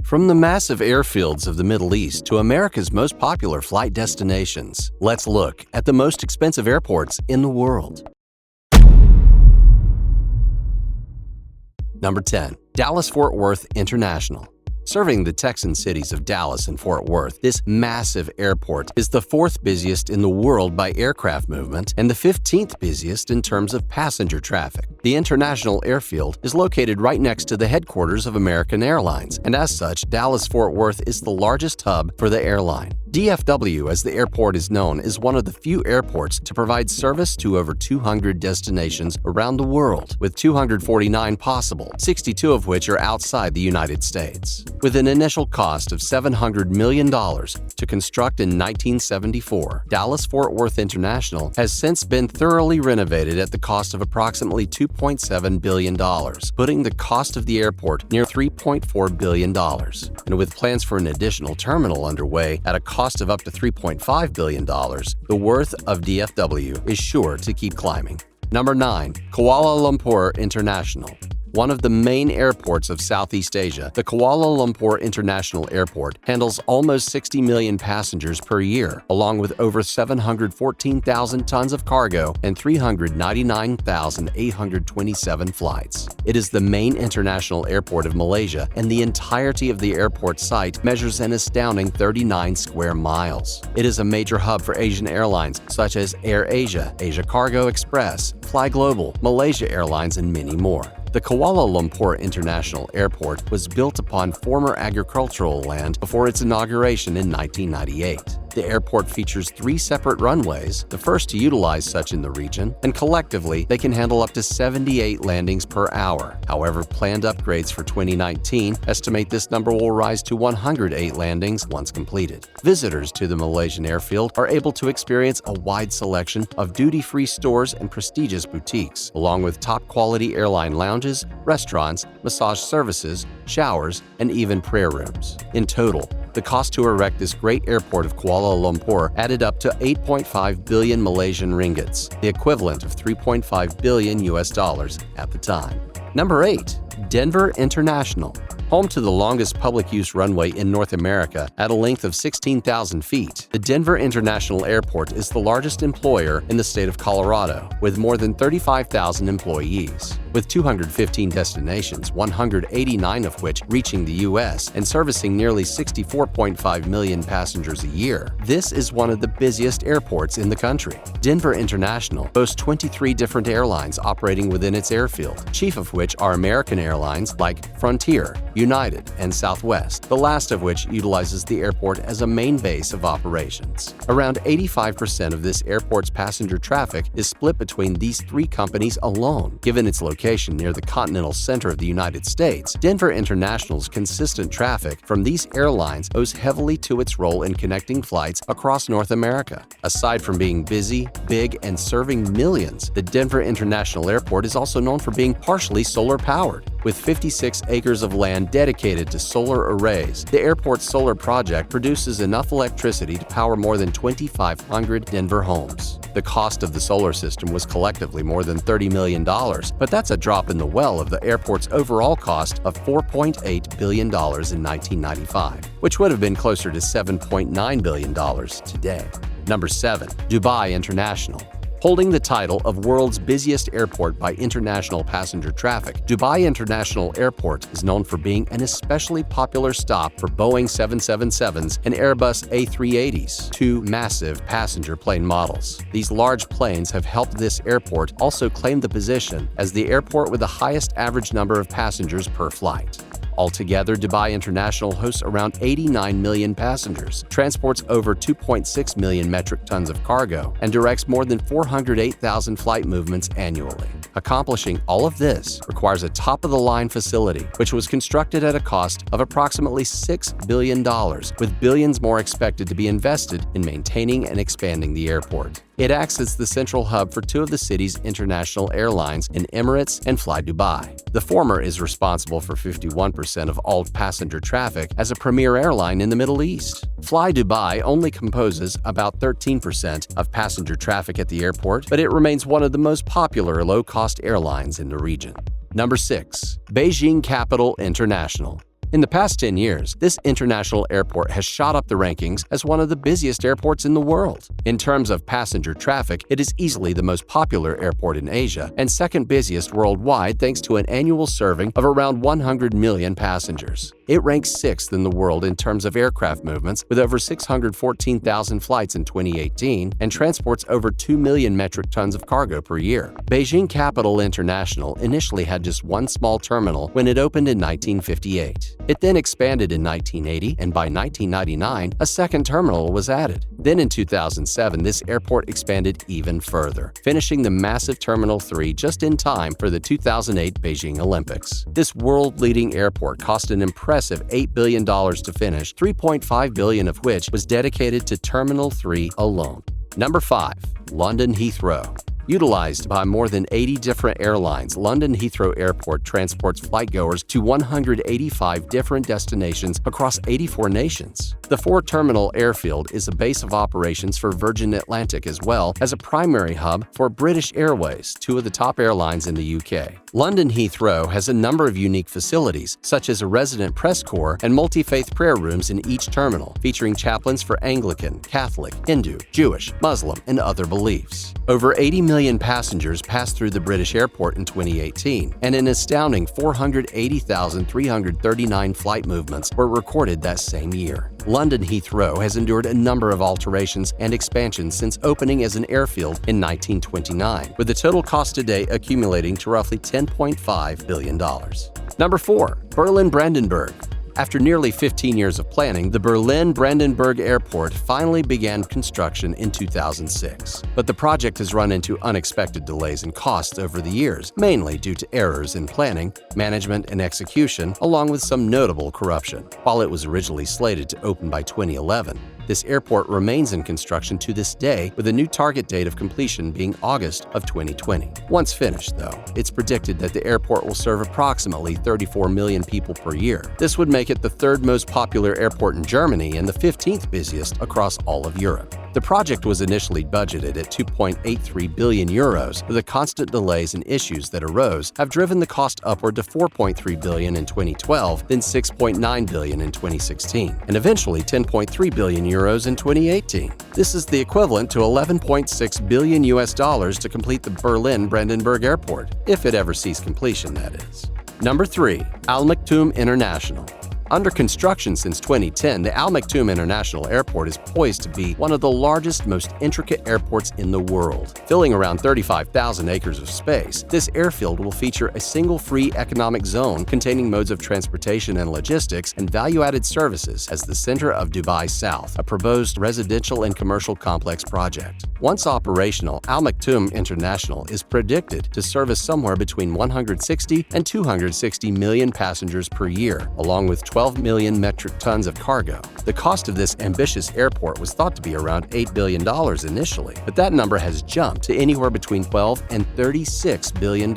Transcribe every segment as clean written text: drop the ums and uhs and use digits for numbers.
From the massive airfields of the Middle East to America's most popular flight destinations, let's look at the most expensive airports in the world. Number 10. Dallas-Fort Worth International. Serving the Texan cities of Dallas and Fort Worth, this massive airport is the 4th busiest in the world by aircraft movement and the 15th busiest in terms of passenger traffic. The international airfield is located right next to the headquarters of American Airlines, and as such, Dallas-Fort Worth is the largest hub for the airline. DFW, as the airport is known, is one of the few airports to provide service to over 200 destinations around the world, with 249 possible, 62 of which are outside the United States. With an initial cost of $700 million to construct in 1974, Dallas-Fort Worth International has since been thoroughly renovated at the cost of approximately $2.7 billion, putting the cost of the airport near $3.4 billion. And with plans for an additional terminal underway at a cost of up to $3.5 billion, the worth of DFW is sure to keep climbing. Number 9. Kuala Lumpur International. One of the main airports of Southeast Asia, the Kuala Lumpur International Airport handles almost 60 million passengers per year, along with over 714,000 tons of cargo and 399,827 flights. It is the main international airport of Malaysia, and the entirety of the airport site measures an astounding 39 square miles. It is a major hub for Asian airlines such as AirAsia, Asia Cargo Express, Fly Global, Malaysia Airlines, and many more. The Kuala Lumpur International Airport was built upon former agricultural land before its inauguration in 1998. The airport features 3 separate runways, the first to utilize such in the region, and collectively they can handle up to 78 landings per hour. However, planned upgrades for 2019 estimate this number will rise to 108 landings once completed. Visitors to the Malaysian airfield are able to experience a wide selection of duty-free stores and prestigious boutiques, along with top-quality airline lounges, restaurants, massage services, showers, and even prayer rooms. In total, the cost to erect this great airport of Kuala Lumpur added up to 8.5 billion Malaysian ringgits, the equivalent of $3.5 billion at the time. Number 8. Denver International. Home to the longest public-use runway in North America at a length of 16,000 feet, the Denver International Airport is the largest employer in the state of Colorado, with more than 35,000 employees. With 215 destinations, 189 of which reaching the U.S. and servicing nearly 64.5 million passengers a year, this is one of the busiest airports in the country. Denver International boasts 23 different airlines operating within its airfield, chief of which are American Airlines like Frontier, United, and Southwest, the last of which utilizes the airport as a main base of operations. Around 85% of this airport's passenger traffic is split between these 3 companies alone. Given its location near the continental center of the United States, Denver International's consistent traffic from these airlines owes heavily to its role in connecting flights across North America. Aside from being busy, big, and serving millions, the Denver International Airport is also known for being partially solar-powered. With 56 acres of land dedicated to solar arrays, the airport's solar project produces enough electricity to power more than 2,500 Denver homes. The cost of the solar system was collectively more than $30 million, but that's a drop in the well of the airport's overall cost of $4.8 billion in 1995, which would have been closer to $7.9 billion today. Number 7. Dubai International. Holding the title of world's busiest airport by international passenger traffic, Dubai International Airport is known for being an especially popular stop for Boeing 777s and Airbus A380s, 2 massive passenger plane models. These large planes have helped this airport also claim the position as the airport with the highest average number of passengers per flight. Altogether, Dubai International hosts around 89 million passengers, transports over 2.6 million metric tons of cargo, and directs more than 408,000 flight movements annually. Accomplishing all of this requires a top-of-the-line facility, which was constructed at a cost of approximately $6 billion, with billions more expected to be invested in maintaining and expanding the airport. It acts as the central hub for 2 of the city's international airlines in EMIRATES and FLYDUBAI. The former is responsible for 51% of all passenger traffic as a premier airline in the Middle East. FLYDUBAI only composes about 13% of passenger traffic at the airport, but it remains one of the most popular low-cost airlines in the region. Number 6. Beijing Capital International. In the past 10 years, this international airport has shot up the rankings as one of the busiest airports in the world. In terms of passenger traffic, it is easily the most popular airport in Asia and second busiest worldwide thanks to an annual serving of around 100 million passengers. It ranks 6th in the world in terms of aircraft movements with over 614,000 flights in 2018 and transports over 2 million metric tons of cargo per year. Beijing Capital International initially had just one small terminal when it opened in 1958. It then expanded in 1980, and by 1999, a second terminal was added. Then in 2007, this airport expanded even further, finishing the massive Terminal 3 just in time for the 2008 Beijing Olympics. This world-leading airport cost an impressive $8 billion to finish, $3.5 billion of which was dedicated to Terminal 3 alone. Number 5. London Heathrow. Utilized by more than 80 different airlines, London Heathrow Airport transports flightgoers to 185 different destinations across 84 nations. The four-terminal airfield is a base of operations for Virgin Atlantic as well as a primary hub for British Airways, two of the top airlines in the UK. London Heathrow has a number of unique facilities, such as a resident press corps and multi-faith prayer rooms in each terminal, featuring chaplains for Anglican, Catholic, Hindu, Jewish, Muslim, and other beliefs. Over 80 million passengers passed through the British airport in 2018, and an astounding 480,339 flight movements were recorded that same year. London Heathrow has endured a number of alterations and expansions since opening as an airfield in 1929, with the total cost today accumulating to roughly $10.5 billion. Number 4. Berlin-Brandenburg. After nearly 15 years of planning, the Berlin-Brandenburg Airport finally began construction in 2006. But the project has run into unexpected delays and costs over the years, mainly due to errors in planning, management, and execution, along with some notable corruption. While it was originally slated to open by 2011, this airport remains in construction to this day, with a new target date of completion being August of 2020. Once finished, though, it's predicted that the airport will serve approximately 34 million people per year. This would make it the third most popular airport in Germany and the 15th busiest across all of Europe. The project was initially budgeted at 2.83 billion euros, but the constant delays and issues that arose have driven the cost upward to 4.3 billion in 2012, then 6.9 billion in 2016, and eventually 10.3 billion euros in 2018. This is the equivalent to 11.6 billion US dollars to complete the Berlin-Brandenburg Airport, if it ever sees completion, that is. Number 3. Al Maktoum International. Under construction since 2010, the Al Maktoum International Airport is poised to be one of the largest, most intricate airports in the world. Filling around 35,000 acres of space, this airfield will feature a single free economic zone containing modes of transportation and logistics and value-added services as the center of Dubai South, a proposed residential and commercial complex project. Once operational, Al Maktoum International is predicted to service somewhere between 160 and 260 million passengers per year, along with 12 million metric tons of cargo. The cost of this ambitious airport was thought to be around $8 billion initially, but that number has jumped to anywhere between $12 and $36 billion,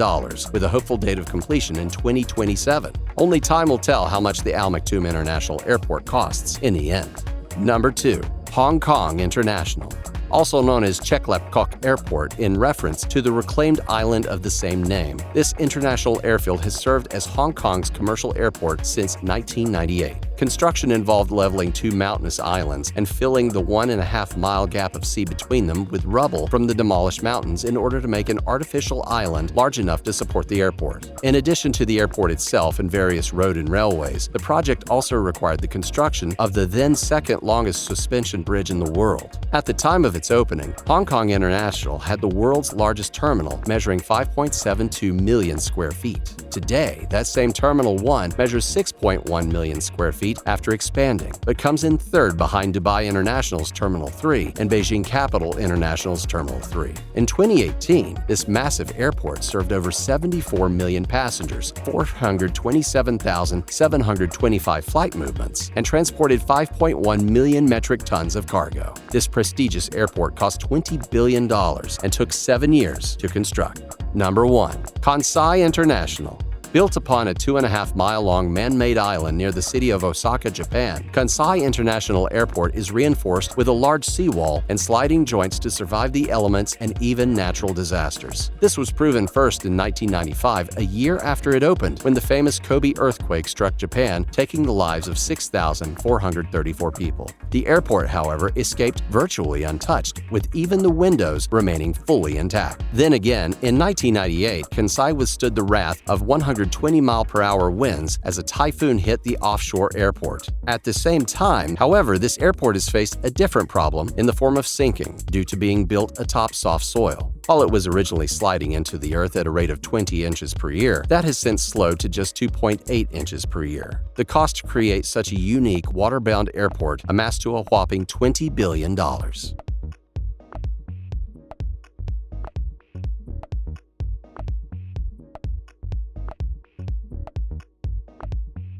with a hopeful date of completion in 2027. Only time will tell how much the Al Maktoum International Airport costs in the end. Number 2. Hong Kong International. Also known as Cheklepkok Airport in reference to the reclaimed island of the same name. This international airfield has served as Hong Kong's commercial airport since 1998. Construction involved leveling two mountainous islands and filling the 1.5-mile gap of sea between them with rubble from the demolished mountains in order to make an artificial island large enough to support the airport. In addition to the airport itself and various road and railways, the project also required the construction of the then second longest suspension bridge in the world. At the time of its opening, Hong Kong International had the world's largest terminal, measuring 5.72 million square feet. Today, that same Terminal 1 measures 6.1 million square feet after expanding, but comes in third behind Dubai International's Terminal 3 and Beijing Capital International's Terminal 3. In 2018, this massive airport served over 74 million passengers, 427,725 flight movements, and transported 5.1 million metric tons of cargo. This prestigious airport cost $20 billion and took 7 years to construct. Number 1. Kansai International. Built upon a 2.5-mile-long man-made island near the city of Osaka, Japan, Kansai International Airport is reinforced with a large seawall and sliding joints to survive the elements and even natural disasters. This was proven first in 1995, a year after it opened, when the famous Kobe earthquake struck Japan, taking the lives of 6,434 people. The airport, however, escaped virtually untouched, with even the windows remaining fully intact. Then again, in 1998, Kansai withstood the wrath of 120-mile-per-hour winds as a typhoon hit the offshore airport. At the same time, however, this airport has faced a different problem in the form of sinking due to being built atop soft soil. While it was originally sliding into the earth at a rate of 20 inches per year, that has since slowed to just 2.8 inches per year. The cost to create such a unique water-bound airport amassed to a whopping $20 billion.